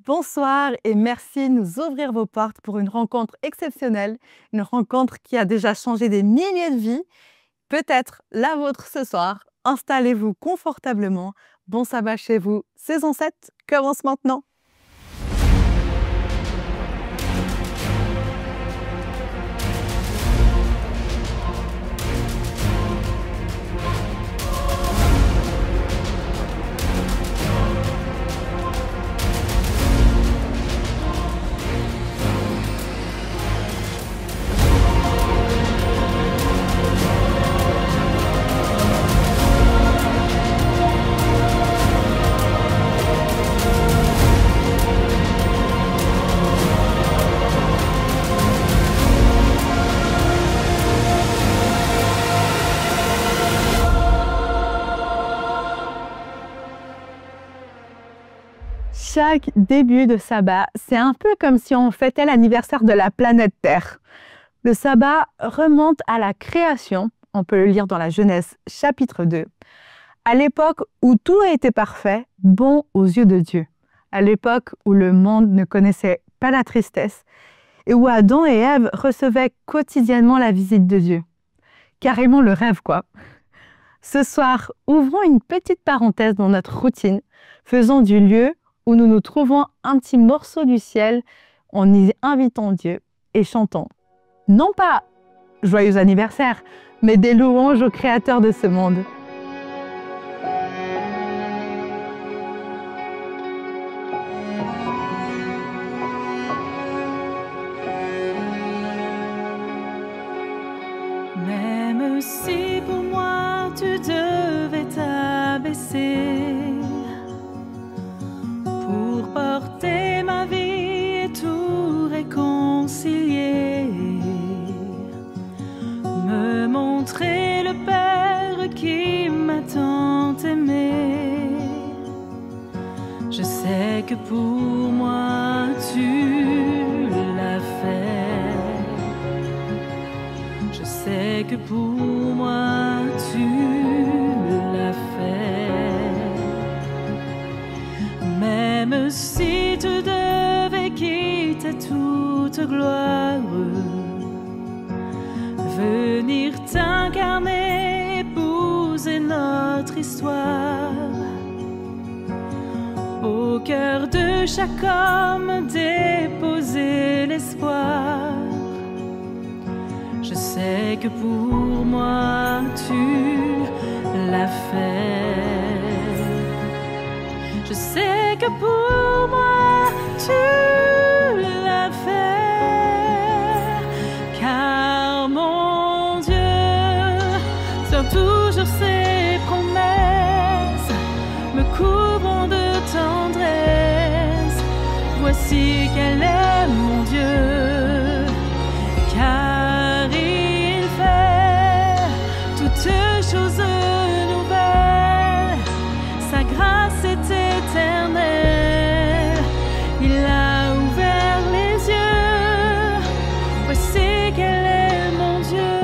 Bonsoir et merci de nous ouvrir vos portes pour une rencontre exceptionnelle, une rencontre qui a déjà changé des milliers de vies, peut-être la vôtre ce soir. Installez-vous confortablement. Bon sabbat chez vous. Saison 7 commence maintenant. Chaque début de sabbat, c'est un peu comme si on fêtait l'anniversaire de la planète Terre. Le sabbat remonte à la création, on peut le lire dans la Genèse chapitre 2, à l'époque où tout a été parfait, bon aux yeux de Dieu, à l'époque où le monde ne connaissait pas la tristesse et où Adam et Ève recevaient quotidiennement la visite de Dieu. Carrément le rêve, quoi. Ce soir, ouvrons une petite parenthèse dans notre routine, faisant du lieu où nous nous trouvons un petit morceau du ciel en y invitant Dieu et chantant, non pas joyeux anniversaire, mais des louanges au Créateur de ce monde. Même si pour moi tu devais t'abaisser pour porter ma vie et tout réconcilier, me montrer le Père qui m'a tant aimé. Je sais que pour moi tu l'as fait. Je sais que pour moi tu l'as fait. Même si tu devais quitter toute gloire, venir t'incarner, épouser notre histoire, au cœur de chaque homme déposer l'espoir. Je sais que pour moi tu l'as fait. Je sais que pour moi tu l'as fait, car mon Dieu tient toujours ses promesses, me couvrant de tendresse. Voici quel est mon Dieu, car il fait toutes choses nouvelles. Sa grâce est éternelle, il a ouvert les yeux. Voici quel est mon Dieu.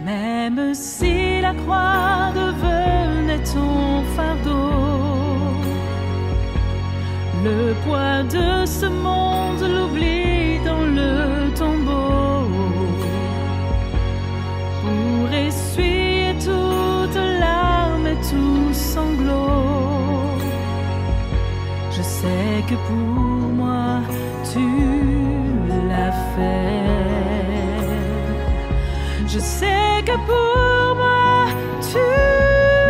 Même si la croix devenait ton fardeau, le poids de ce monde, l'oubli dans le tombeau, pour essuyer toute larme et tout sanglot. Je sais que pour moi tu l'as fait. Je sais que pour moi tu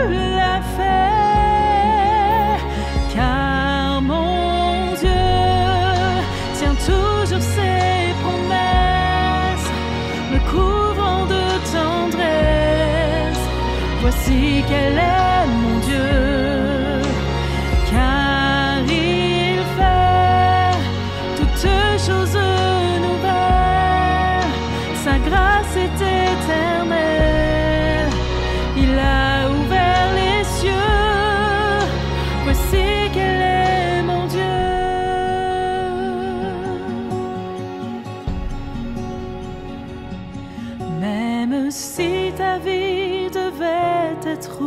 l'as fait, car mon Dieu tient toujours ses promesses, me couvrant de tendresse. Voici quel est mon Dieu, car il fait toutes choses nouvelles. Sa grâce est éternelle, il a ouvert les cieux. Voici quel est mon Dieu. Même si ta vie devait être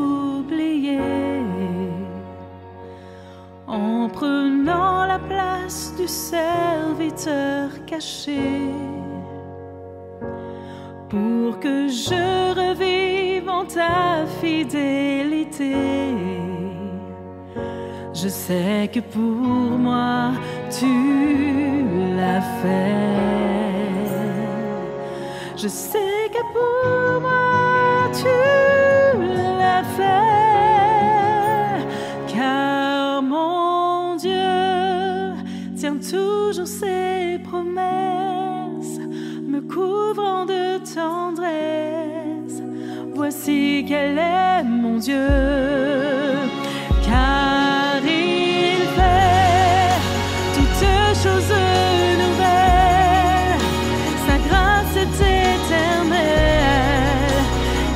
du serviteur caché, pour que je revive en ta fidélité. Je sais que pour moi tu l'as fait. Je sais que pour moi tu l'as fait, car mon Dieu tient toujours ses promesses, me couvrant de tendresse. Voici quel est mon Dieu, car il fait toutes choses nouvelles. Sa grâce est éternelle.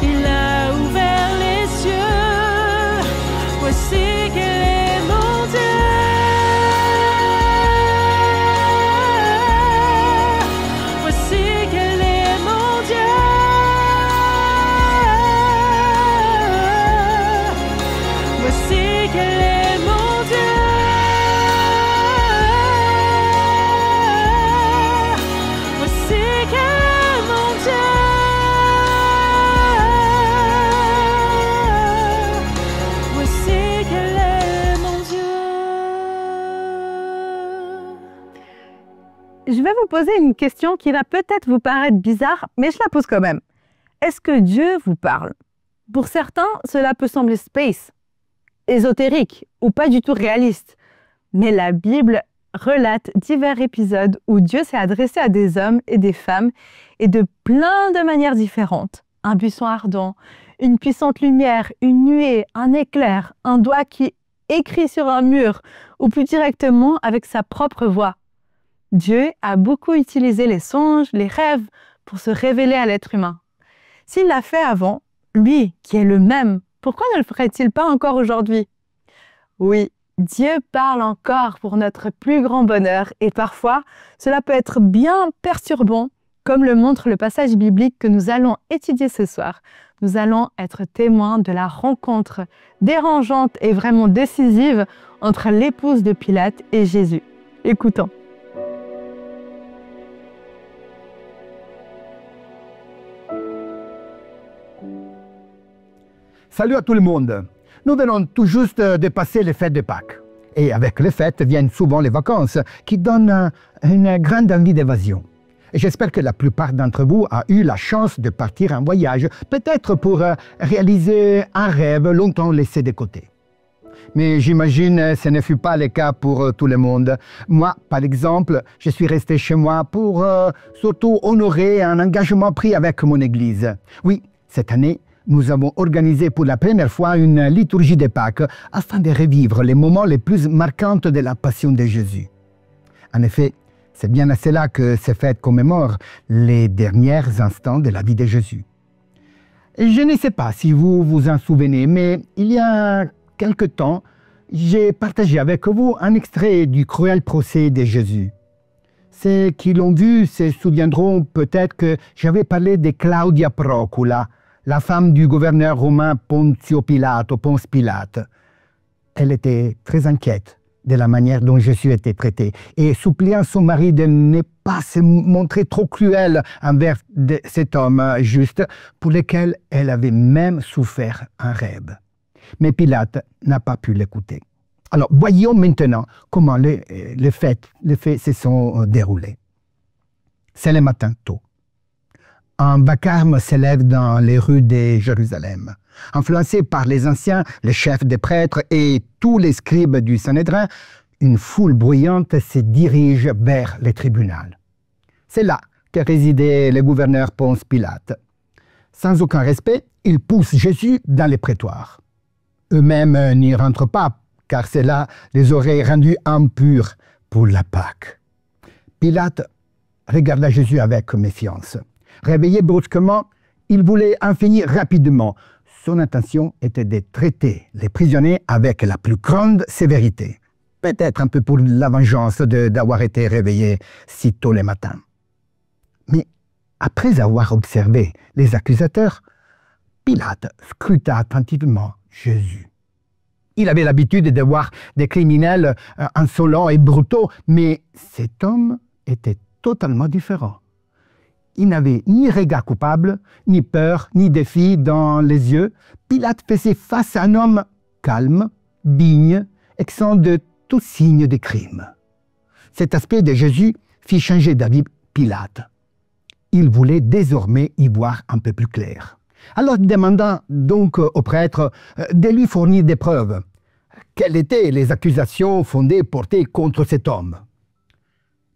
Il a ouvert les cieux. Voici quel est mon Dieu. Voici quel est mon Dieu. Voici quel est mon Dieu. Voici quel est mon Dieu. Voici quel est mon Dieu. Je vais vous poser une question qui va peut-être vous paraître bizarre, mais je la pose quand même. Est-ce que Dieu vous parle? Pour certains, cela peut sembler space, ésotérique ou pas du tout réaliste. Mais la Bible relate divers épisodes où Dieu s'est adressé à des hommes et des femmes et de plein de manières différentes. Un buisson ardent, une puissante lumière, une nuée, un éclair, un doigt qui écrit sur un mur ou plus directement avec sa propre voix. Dieu a beaucoup utilisé les songes, les rêves pour se révéler à l'être humain. S'il l'a fait avant, lui qui est le même, pourquoi ne le ferait-il pas encore aujourd'hui? Oui, Dieu parle encore pour notre plus grand bonheur et parfois, cela peut être bien perturbant, comme le montre le passage biblique que nous allons étudier ce soir. Nous allons être témoins de la rencontre dérangeante et vraiment décisive entre l'épouse de Pilate et Jésus. Écoutons. Salut à tout le monde. Nous venons tout juste de passer les fêtes de Pâques. Et avec les fêtes viennent souvent les vacances qui donnent une grande envie d'évasion. Et j'espère que la plupart d'entre vous a eu la chance de partir en voyage, peut-être pour réaliser un rêve longtemps laissé de côté. Mais j'imagine que ce ne fut pas le cas pour tout le monde. Moi, par exemple, je suis resté chez moi pour surtout honorer un engagement pris avec mon église. Oui, cette année, nous avons organisé pour la première fois une liturgie de Pâques afin de revivre les moments les plus marquants de la passion de Jésus. En effet, c'est bien à cela que ces fêtes commémorent les derniers instants de la vie de Jésus. Et je ne sais pas si vous vous en souvenez, mais il y a quelque temps, j'ai partagé avec vous un extrait du cruel procès de Jésus. Ceux qui l'ont vu se souviendront peut-être que j'avais parlé de Claudia Procula, la femme du gouverneur romain Ponce Pilate. Elle était très inquiète de la manière dont Jésus était traité et suppliant son mari de ne pas se montrer trop cruel envers cet homme juste pour lequel elle avait même souffert un rêve. Mais Pilate n'a pas pu l'écouter. Alors, voyons maintenant comment les faits se sont déroulés. C'est le matin tôt. Un vacarme s'élève dans les rues de Jérusalem. Influencé par les anciens, les chefs des prêtres et tous les scribes du Sanhédrin, une foule bruyante se dirige vers le tribunal. C'est là que résidait le gouverneur Ponce Pilate. Sans aucun respect, ils poussent Jésus dans les prétoires. Eux-mêmes n'y rentrent pas, car cela les aurait rendus impurs pour la Pâque. Pilate regarda Jésus avec méfiance. Réveillé brusquement, il voulait en finir rapidement. Son intention était de traiter les prisonniers avec la plus grande sévérité. Peut-être un peu pour la vengeance d'avoir été réveillé si tôt le matin. Mais après avoir observé les accusateurs, Pilate scruta attentivement Jésus. Il avait l'habitude de voir des criminels insolents et brutaux, mais cet homme était totalement différent. Il n'avait ni regard coupable, ni peur, ni défi dans les yeux. Pilate faisait face à un homme calme, digne, exempt de tout signe de crime. Cet aspect de Jésus fit changer d'avis Pilate. Il voulait désormais y voir un peu plus clair. Alors il demanda donc au prêtre de lui fournir des preuves. Quelles étaient les accusations fondées portées contre cet homme?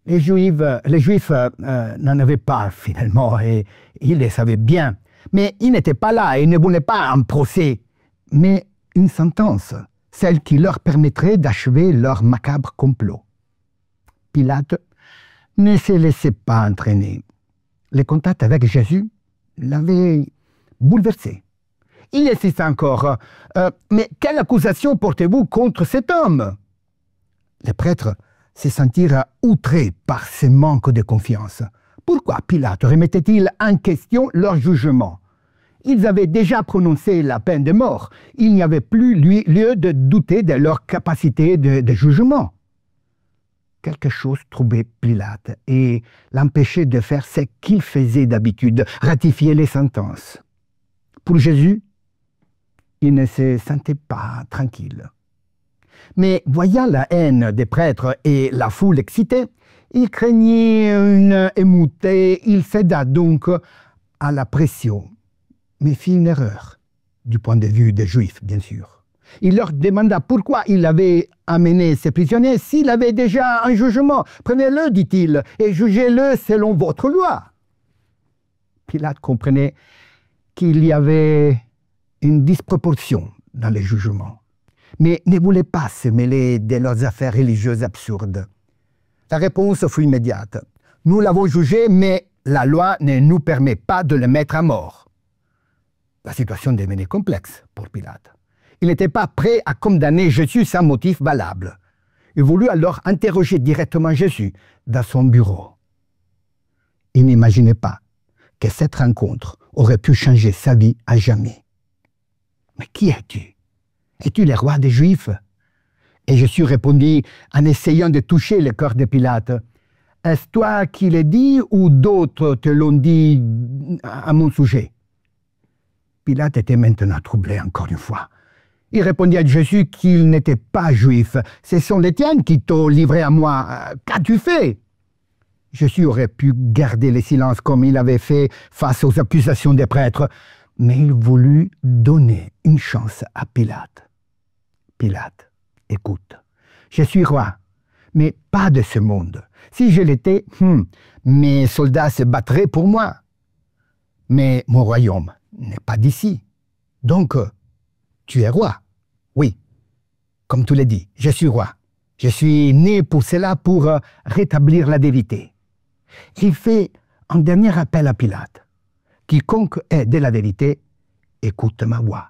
Les Juifs n'en avaient pas finalement, et ils le savaient bien. Mais ils n'étaient pas là et ne voulaient pas un procès, mais une sentence, celle qui leur permettrait d'achever leur macabre complot. Pilate ne se laissait pas entraîner. Le contact avec Jésus l'avait bouleversé. Il insista encore. Mais quelle accusation portez-vous contre cet homme? Les prêtres se sentirent outrés par ce manque de confiance. Pourquoi Pilate remettait-il en question leur jugement? Ils avaient déjà prononcé la peine de mort. Il n'y avait plus lieu de douter de leur capacité de jugement. Quelque chose troublait Pilate et l'empêchait de faire ce qu'il faisait d'habitude, ratifier les sentences. Pour Jésus, il ne se sentait pas tranquille. Mais voyant la haine des prêtres et la foule excitée, il craignait une émeute et il céda donc à la pression, mais fit une erreur, du point de vue des Juifs, bien sûr. Il leur demanda pourquoi il avait amené ces prisonniers s'il avait déjà un jugement. Prenez-le, dit-il, et jugez-le selon votre loi. Pilate comprenait qu'il y avait une disproportion dans les jugements, mais ne voulait pas se mêler de leurs affaires religieuses absurdes. La réponse fut immédiate. Nous l'avons jugé, mais la loi ne nous permet pas de le mettre à mort. La situation devenait complexe pour Pilate. Il n'était pas prêt à condamner Jésus sans motif valable. Il voulut alors interroger directement Jésus dans son bureau. Il n'imaginait pas que cette rencontre aurait pu changer sa vie à jamais. « Mais qui es-tu? Es-tu le roi des Juifs ?» Et Jésus répondit en essayant de toucher le cœur de Pilate. « Est-ce toi qui l'as dit ou d'autres te l'ont dit à mon sujet ?» Pilate était maintenant troublé encore une fois. Il répondit à Jésus qu'il n'était pas juif. « Ce sont les tiens qui t'ont livré à moi. Qu'as-tu fait ?» Jésus aurait pu garder le silence comme il avait fait face aux accusations des prêtres, mais il voulut donner une chance à Pilate. « Pilate, écoute, je suis roi, mais pas de ce monde. Si je l'étais, mes soldats se battraient pour moi. Mais mon royaume n'est pas d'ici. Donc, tu es roi. Oui, comme tu l'as dit, je suis roi. Je suis né pour cela, pour rétablir la vérité. » Il fait un dernier appel à Pilate. « Quiconque est de la vérité, écoute ma voix. »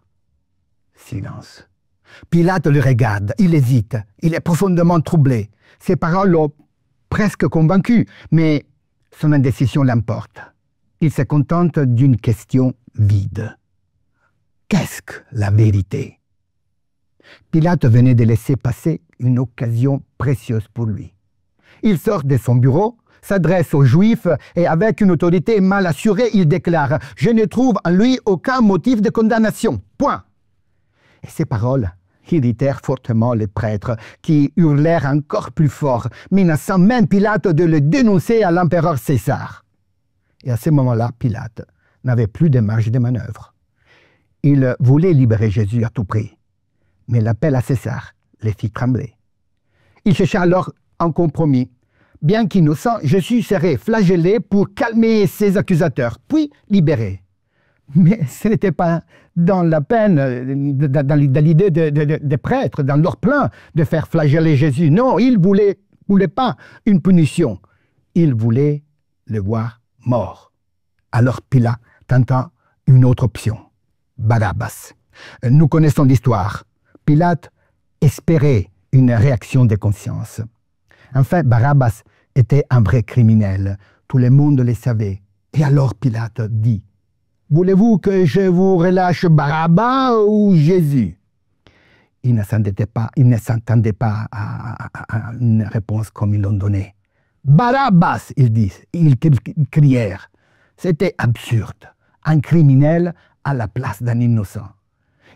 Silence. Pilate le regarde, il hésite, il est profondément troublé. Ses paroles l'ont presque convaincu, mais son indécision l'emporte. Il se contente d'une question vide. Qu'est-ce que la vérité? Pilate venait de laisser passer une occasion précieuse pour lui. Il sort de son bureau, s'adresse aux Juifs et avec une autorité mal assurée, il déclare « Je ne trouve en lui aucun motif de condamnation. Point. » Et ces paroles irritèrent fortement les prêtres, qui hurlèrent encore plus fort, menaçant même Pilate de le dénoncer à l'empereur César. Et à ce moment-là, Pilate n'avait plus de marge de manœuvre. Il voulait libérer Jésus à tout prix, mais l'appel à César les fit trembler. Il chercha alors un compromis. Bien qu'innocent, Jésus serait flagellé pour calmer ses accusateurs, puis libéré. Mais ce n'était pas dans la peine, dans l'idée des prêtres, dans leur plan, de faire flageller Jésus. Non, ils ne voulaient pas une punition. Ils voulaient le voir mort. Alors Pilate tenta une autre option. Barabbas. Nous connaissons l'histoire. Pilate espérait une réaction de conscience. Enfin, Barabbas était un vrai criminel. Tout le monde le savait. Et alors Pilate dit, « Voulez-vous que je vous relâche Barabbas ou Jésus ?» Il ne s'entendait pas à une réponse comme ils l'ont donnée. Barabbas, ils crièrent. C'était absurde. Un criminel à la place d'un innocent.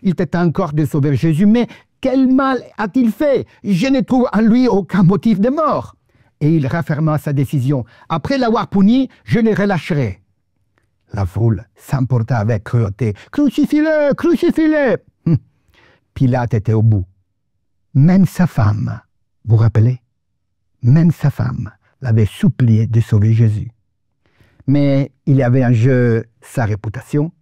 Il tentait encore de sauver Jésus, mais quel mal a-t-il fait? Je ne trouve en lui aucun motif de mort. Et il rafferma sa décision. Après l'avoir puni, je le relâcherai. La foule s'emporta avec cruauté. Crucifie-le, crucifie-le! Pilate était au bout. Même sa femme, vous vous rappelez? Même sa femme l'avait supplié de sauver Jésus. Mais il y avait en jeu sa réputation,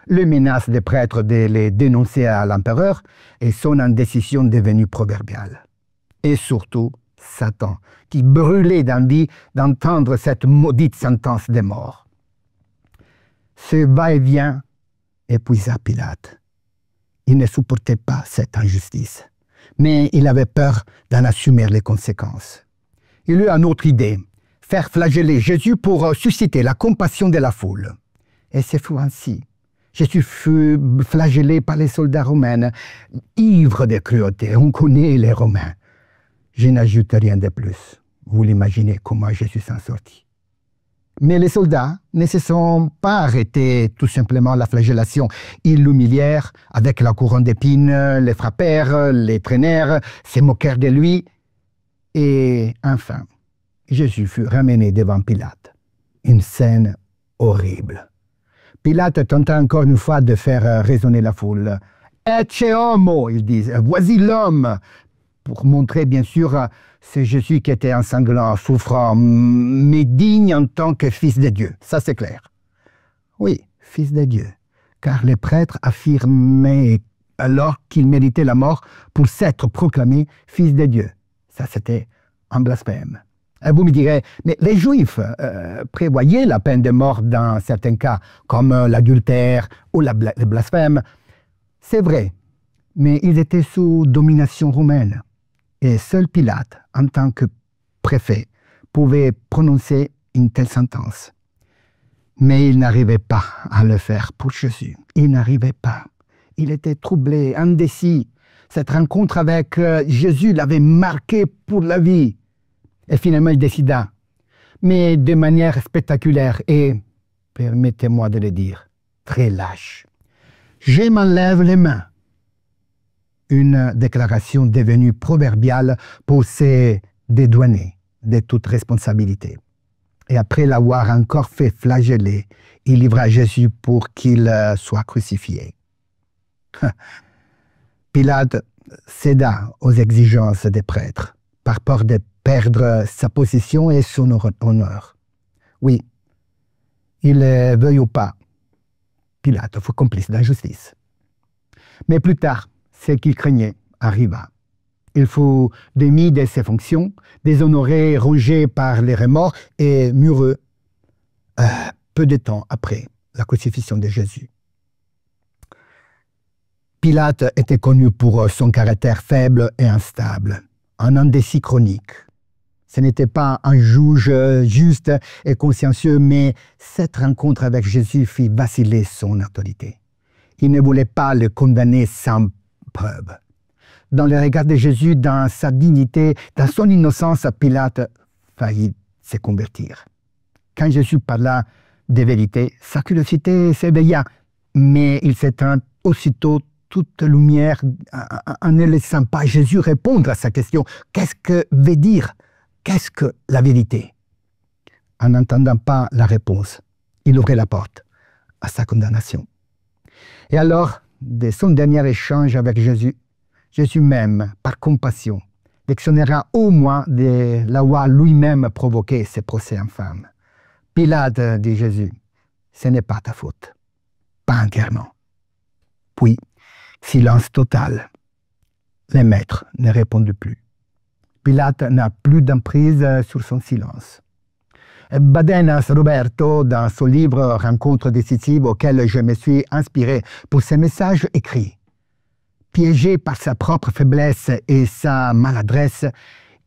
les menaces des prêtres de les dénoncer à l'empereur et son indécision devenue proverbiale. Et surtout, Satan, qui brûlait d'envie d'entendre cette maudite sentence de mort. Ce va-et-vient épuisa Pilate. Il ne supportait pas cette injustice, mais il avait peur d'en assumer les conséquences. Il eut une autre idée, faire flageller Jésus pour susciter la compassion de la foule. Et c'est fou ainsi. Jésus fut flagellé par les soldats romains, ivres de cruauté. On connaît les Romains. Je n'ajoute rien de plus. Vous l'imaginez comment Jésus s'en sortit. Mais les soldats ne se sont pas arrêtés tout simplement à la flagellation. Ils l'humilièrent avec la couronne d'épines, les frappèrent, les traînèrent, se moquèrent de lui. Et enfin, Jésus fut ramené devant Pilate. Une scène horrible. Pilate tenta encore une fois de faire raisonner la foule. « Ecce homo » ils disent, « voici l'homme » pour montrer bien sûr c'est Jésus qui était ensanglant, souffrant, mais digne en tant que fils de Dieu. Ça c'est clair. Oui, fils de Dieu, car les prêtres affirmaient alors qu'il méritait la mort pour s'être proclamé fils de Dieu. Ça c'était un blasphème. Et vous me direz, mais les Juifs prévoyaient la peine de mort dans certains cas, comme l'adultère ou le blasphème. C'est vrai, mais ils étaient sous domination romaine. Et seul Pilate, en tant que préfet, pouvait prononcer une telle sentence. Mais il n'arrivait pas à le faire pour Jésus. Il n'arrivait pas. Il était troublé, indécis. Cette rencontre avec Jésus l'avait marqué pour la vie. Et finalement, il décida, mais de manière spectaculaire et, permettez-moi de le dire, très lâche. Je m'enlève les mains. Une déclaration devenue proverbiale pour se dédouaner de toute responsabilité. Et après l'avoir encore fait flageller, il livra Jésus pour qu'il soit crucifié. Pilate céda aux exigences des prêtres, par peur de perdre sa position et son honneur. Oui, il le veuille ou pas, Pilate fut complice d'injustice. Mais plus tard, ce qu'il craignait arriva. Il fut démis de ses fonctions, déshonoré, rongé par les remords et mureux peu de temps après la crucifixion de Jésus. Pilate était connu pour son caractère faible et instable, un indécis chronique. Ce n'était pas un juge juste et consciencieux, mais cette rencontre avec Jésus fit vaciller son autorité. Il ne voulait pas le condamner sans preuve. Dans le regard de Jésus, dans sa dignité, dans son innocence, Pilate faillit se convertir. Quand Jésus parla de vérité, sa curiosité s'éveilla, mais il s'éteint aussitôt toute lumière en ne laissant pas Jésus répondre à sa question. Qu'est-ce que veut dire? Qu'est-ce que la vérité? En n'entendant pas la réponse, il ouvrait la porte à sa condamnation. Et alors, de son dernier échange avec Jésus, Jésus même, par compassion, l'exonérera au moins de l'avoir lui-même provoqué ce procès infâme. Pilate dit Jésus, ce n'est pas ta faute, pas entièrement. Puis, silence total. Les maîtres ne répondent plus. Pilate n'a plus d'emprise sur son silence. Badenas Roberto, dans son livre « Rencontres décisives » auquel je me suis inspiré pour ce message écrit. Piégé par sa propre faiblesse et sa maladresse,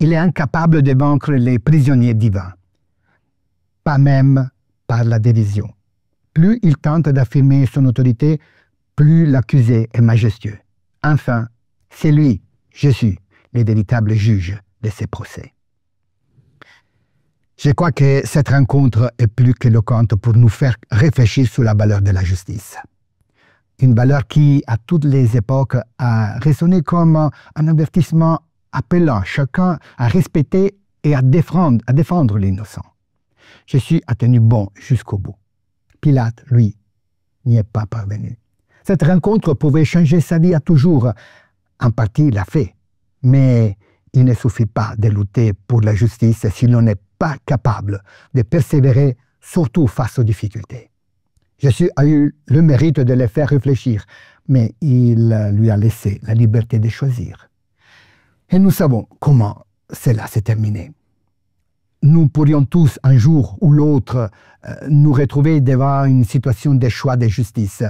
il est incapable de vaincre les prisonniers divins. Pas même par la dérision. Plus il tente d'affirmer son autorité, plus l'accusé est majestueux. Enfin, C'est lui, Jésus, le véritable juge de ces procès. Je crois que cette rencontre est plus qu'éloquente pour nous faire réfléchir sur la valeur de la justice. Une valeur qui, à toutes les époques, a résonné comme un avertissement appelant chacun à respecter et à défendre l'innocent. Jésus a tenu bon jusqu'au bout. Pilate, lui, n'y est pas parvenu. Cette rencontre pouvait changer sa vie à toujours. En partie, il l'a fait. Mais il ne suffit pas de lutter pour la justice si l'on n'est pas capable de persévérer, surtout face aux difficultés. Jésus a eu le mérite de les faire réfléchir, mais il lui a laissé la liberté de choisir. Et nous savons comment cela s'est terminé. Nous pourrions tous, un jour ou l'autre, nous retrouver devant une situation de choix de justice.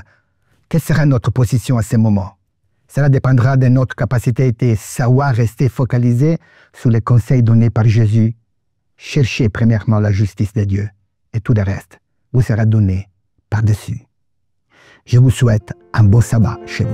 Quelle sera notre position à ce moment? Cela dépendra de notre capacité de savoir rester focalisé sur les conseils donnés par Jésus. Cherchez premièrement la justice de Dieu et tout le reste vous sera donné par-dessus. Je vous souhaite un beau sabbat chez vous.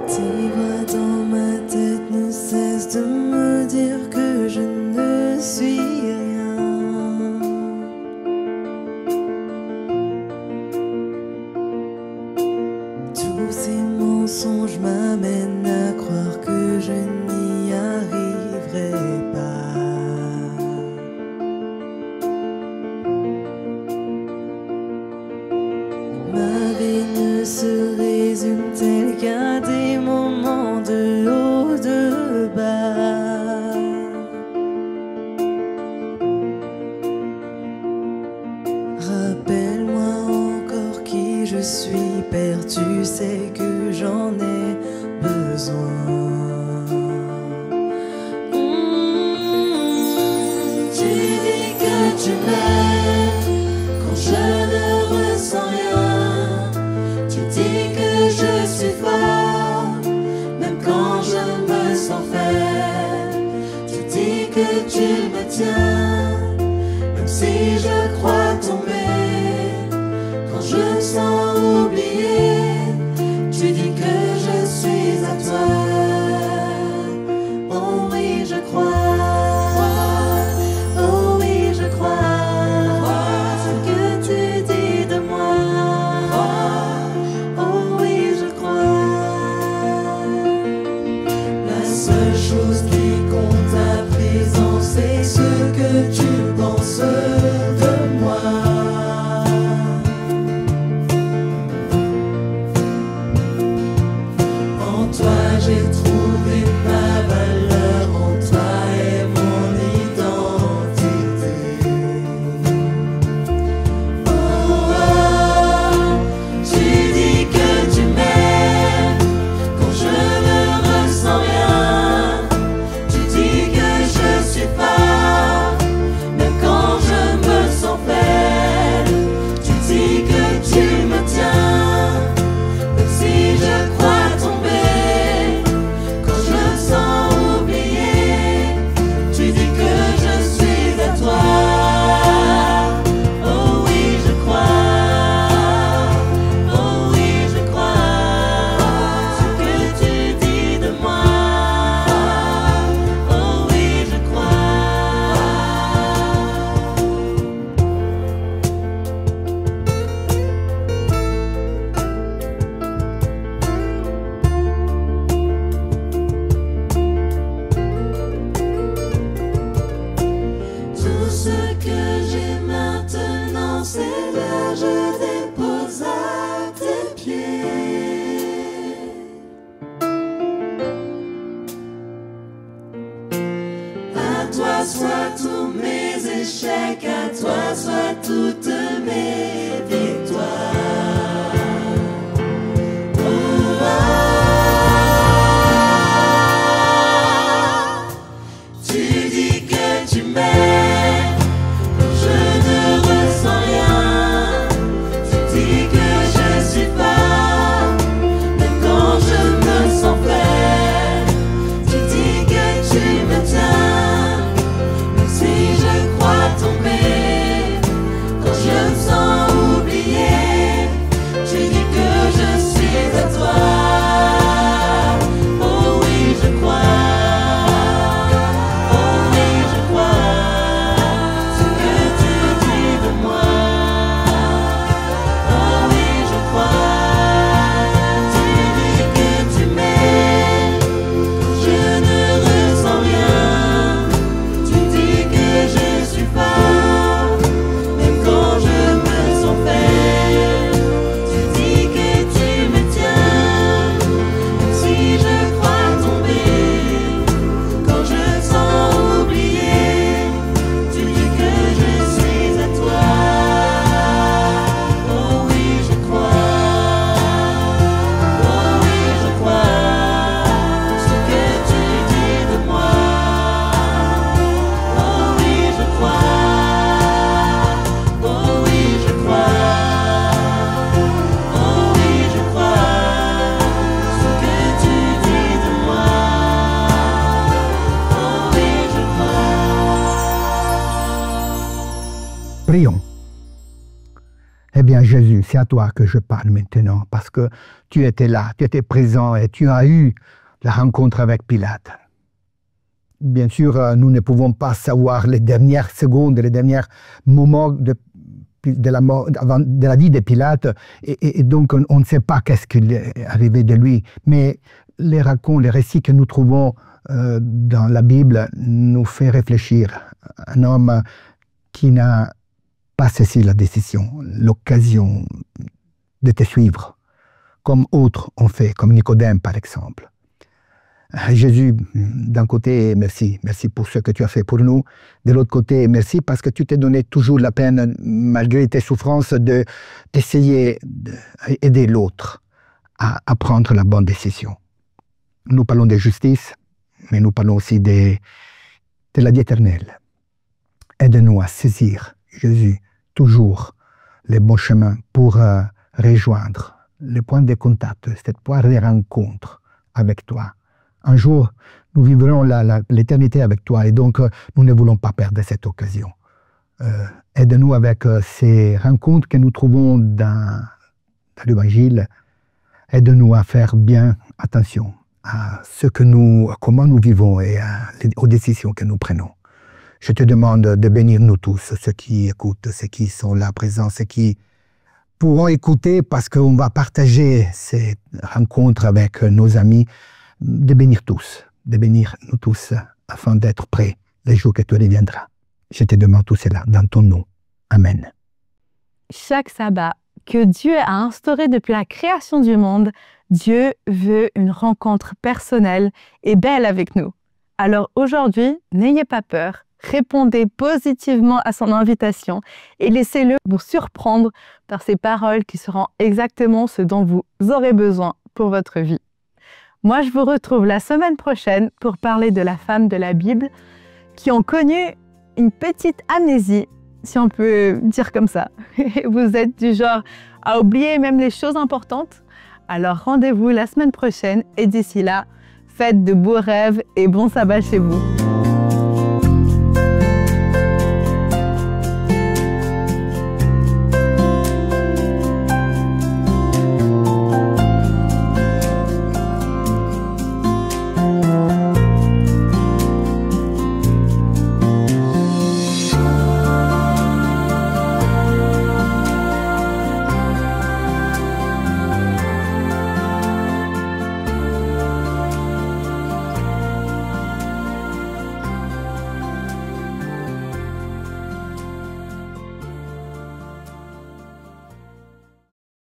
Tes voix dans ma tête ne cessent de me dire que je ne suis rien. Tous ces mensonges m'amènent à croire que je n'y arriverai pas. Ma vie ne se résume-t-elle qu'à des moments de haut, de bas? Rappelle-moi encore qui je suis, Père, tu sais que j'en ai besoin. Tu dis que tu m'aimes quand je ne ressens rien. Tu dis que je suis fort, même quand je me sens faible. Tu dis que tu me tiens, même si je crois tomber. Quand je me sens oublié, tu dis que je suis à toi. Oh oui, je crois. Oh oui, je crois. Ce que tu dis de moi. Oh oui, je crois. La seule chose qui compte à présent, c'est ce que tu penses de moi. En toi j'ai trouvé ma valeur, en toi est mon identité. Oh, oh, tu dis que tu m'aimes quand je ne ressens rien. Tu dis que je suis fort, même quand je me sens faible. Tu dis que tu me tiens, même si je crois tomber. Quand je me sens oublié, tu dis que je suis à toi. Oh oui, je crois. Oh oui, je crois. Ce que tu dis de moi. Oh oui, je crois. Tout ce que j'ai maintenant, c'est là je dépose à tes pieds. À toi soient tous mes échecs, à toi soient toutes mes victoires. Oh, tu dis que tu m'aimes quand je ne ressens rien. Tu dis que je suis fort, même quand je me sens faible. Tu dis que tu me tiens, même Prions. Eh bien, Jésus, c'est à toi que je parle maintenant, parce que tu étais là, tu étais présent et tu as eu la rencontre avec Pilate. Bien sûr, nous ne pouvons pas savoir les dernières secondes, les derniers moments de la vie de Pilate, et donc on ne sait pas qu'est-ce qui est arrivé de lui. Mais les récits que nous trouvons dans la Bible nous fait réfléchir. Un homme qui n'a pas saisi la décision, l'occasion de te suivre, comme autres ont fait, comme Nicodème par exemple. Jésus, d'un côté, merci. Merci pour ce que tu as fait pour nous. De l'autre côté, merci parce que tu t'es donné toujours la peine, malgré tes souffrances, d'essayer d'aider l'autre à prendre la bonne décision. Nous parlons de justice, mais nous parlons aussi de la vie éternelle. Aide-nous à saisir, Jésus, toujours les bons chemins pour rejoindre les points de contact, cette point de rencontre avec toi. Un jour, nous vivrons l'éternité avec toi et donc nous ne voulons pas perdre cette occasion. Aide-nous avec ces rencontres que nous trouvons dans l'Évangile. Aide-nous à faire bien attention à comment nous vivons et aux décisions que nous prenons. Je te demande de bénir nous tous, ceux qui écoutent, ceux qui sont là présents, ceux qui pourront écouter parce qu'on va partager ces rencontres avec nos amis, de bénir nous tous, afin d'être prêts les jours que tu reviendras. Je te demande tout cela dans ton nom. Amen. Chaque sabbat que Dieu a instauré depuis la création du monde, Dieu veut une rencontre personnelle et belle avec nous. Alors aujourd'hui, n'ayez pas peur, répondez positivement à son invitation et laissez-le vous surprendre par ces paroles qui seront exactement ce dont vous aurez besoin pour votre vie. Moi, je vous retrouve la semaine prochaine pour parler de la femme de la Bible qui ont connu une petite amnésie, si on peut dire comme ça. Vous êtes du genre à oublier même les choses importantes. Alors rendez-vous la semaine prochaine et d'ici là, faites de beaux rêves et bon sabbat chez vous.